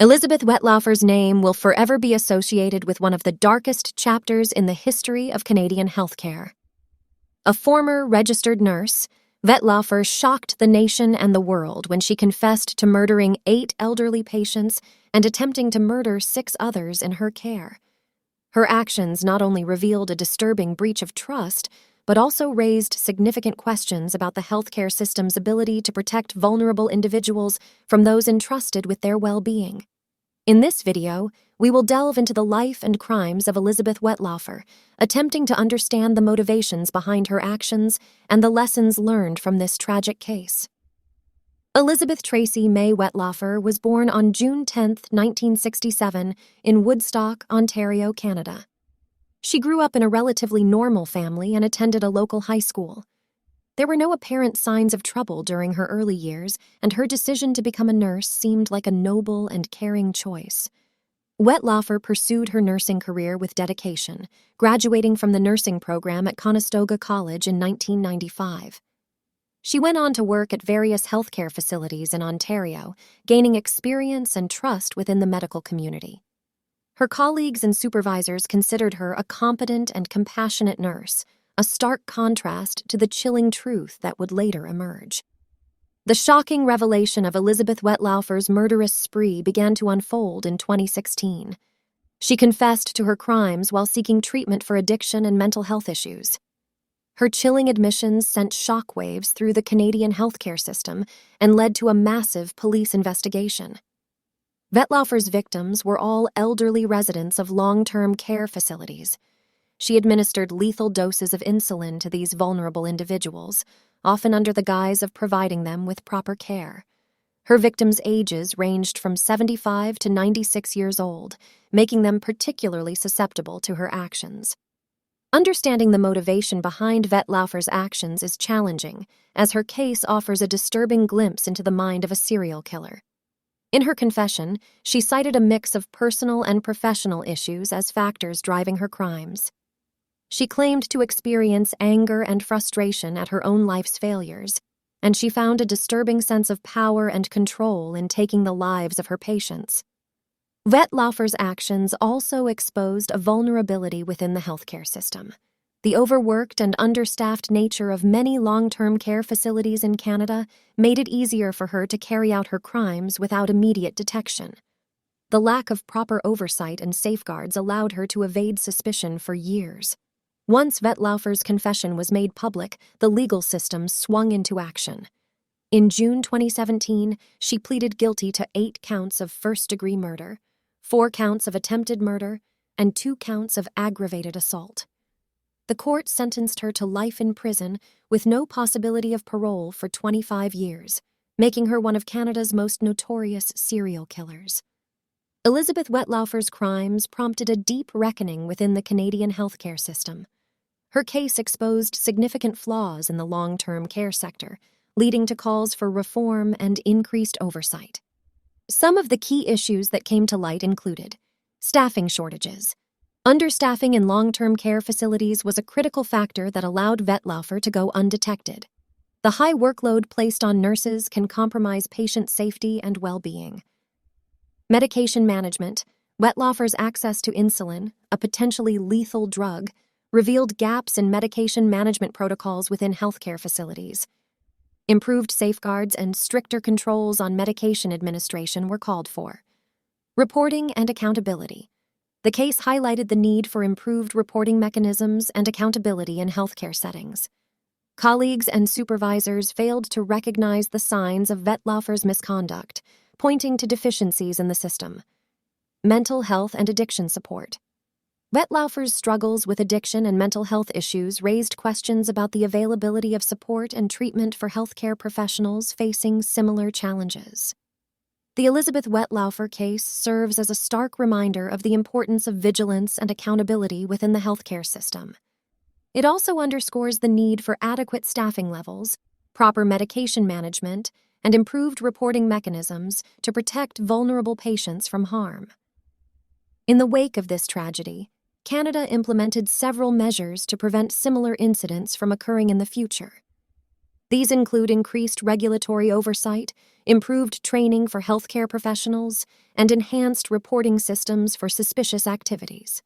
Elizabeth Wettlaufer's name will forever be associated with one of the darkest chapters in the history of Canadian healthcare. A former registered nurse, Wettlaufer shocked the nation and the world when she confessed to murdering 8 elderly patients and attempting to murder 6 others in her care. Her actions not only revealed a disturbing breach of trust, but also raised significant questions about the healthcare system's ability to protect vulnerable individuals from those entrusted with their well-being. In this video, we will delve into the life and crimes of Elizabeth Wettlaufer, attempting to understand the motivations behind her actions and the lessons learned from this tragic case. Elizabeth Tracy May Wettlaufer was born on June 10, 1967, in Woodstock, Ontario, Canada. She grew up in a relatively normal family and attended a local high school. There were no apparent signs of trouble during her early years, and her decision to become a nurse seemed like a noble and caring choice. Wettlaufer pursued her nursing career with dedication, graduating from the nursing program at Conestoga College in 1995. She went on to work at various healthcare facilities in Ontario, gaining experience and trust within the medical community. Her colleagues and supervisors considered her a competent and compassionate nurse, a stark contrast to the chilling truth that would later emerge. The shocking revelation of Elizabeth Wettlaufer's murderous spree began to unfold in 2016. She confessed to her crimes while seeking treatment for addiction and mental health issues. Her chilling admissions sent shockwaves through the Canadian healthcare system and led to a massive police investigation. Wettlaufer's victims were all elderly residents of long-term care facilities. She administered lethal doses of insulin to these vulnerable individuals, often under the guise of providing them with proper care. Her victims' ages ranged from 75 to 96 years old, making them particularly susceptible to her actions. Understanding the motivation behind Wettlaufer's actions is challenging, as her case offers a disturbing glimpse into the mind of a serial killer. In her confession, she cited a mix of personal and professional issues as factors driving her crimes. She claimed to experience anger and frustration at her own life's failures, and she found a disturbing sense of power and control in taking the lives of her patients. Wettlaufer's actions also exposed a vulnerability within the healthcare system. The overworked and understaffed nature of many long-term care facilities in Canada made it easier for her to carry out her crimes without immediate detection. The lack of proper oversight and safeguards allowed her to evade suspicion for years. Once Wettlaufer's confession was made public, the legal system swung into action. In June 2017, she pleaded guilty to 8 counts of first-degree murder, 4 counts of attempted murder, and 2 counts of aggravated assault. The court sentenced her to life in prison with no possibility of parole for 25 years, making her one of Canada's most notorious serial killers. Elizabeth Wettlaufer's crimes prompted a deep reckoning within the Canadian healthcare system. Her case exposed significant flaws in the long-term care sector, leading to calls for reform and increased oversight. Some of the key issues that came to light included staffing shortages. Understaffing in long-term care facilities was a critical factor that allowed Wettlaufer to go undetected. The high workload placed on nurses can compromise patient safety and well-being. Medication management. Wettlaufer's access to insulin, a potentially lethal drug, revealed gaps in medication management protocols within healthcare facilities. Improved safeguards and stricter controls on medication administration were called for. Reporting and accountability. The case highlighted the need for improved reporting mechanisms and accountability in healthcare settings. Colleagues and supervisors failed to recognize the signs of Wettlaufer's misconduct, pointing to deficiencies in the system. Mental health and addiction support. Wettlaufer's struggles with addiction and mental health issues raised questions about the availability of support and treatment for healthcare professionals facing similar challenges. The Elizabeth Wettlaufer case serves as a stark reminder of the importance of vigilance and accountability within the healthcare system. It also underscores the need for adequate staffing levels, proper medication management, and improved reporting mechanisms to protect vulnerable patients from harm. In the wake of this tragedy, Canada implemented several measures to prevent similar incidents from occurring in the future. These include increased regulatory oversight, improved training for healthcare professionals, and enhanced reporting systems for suspicious activities.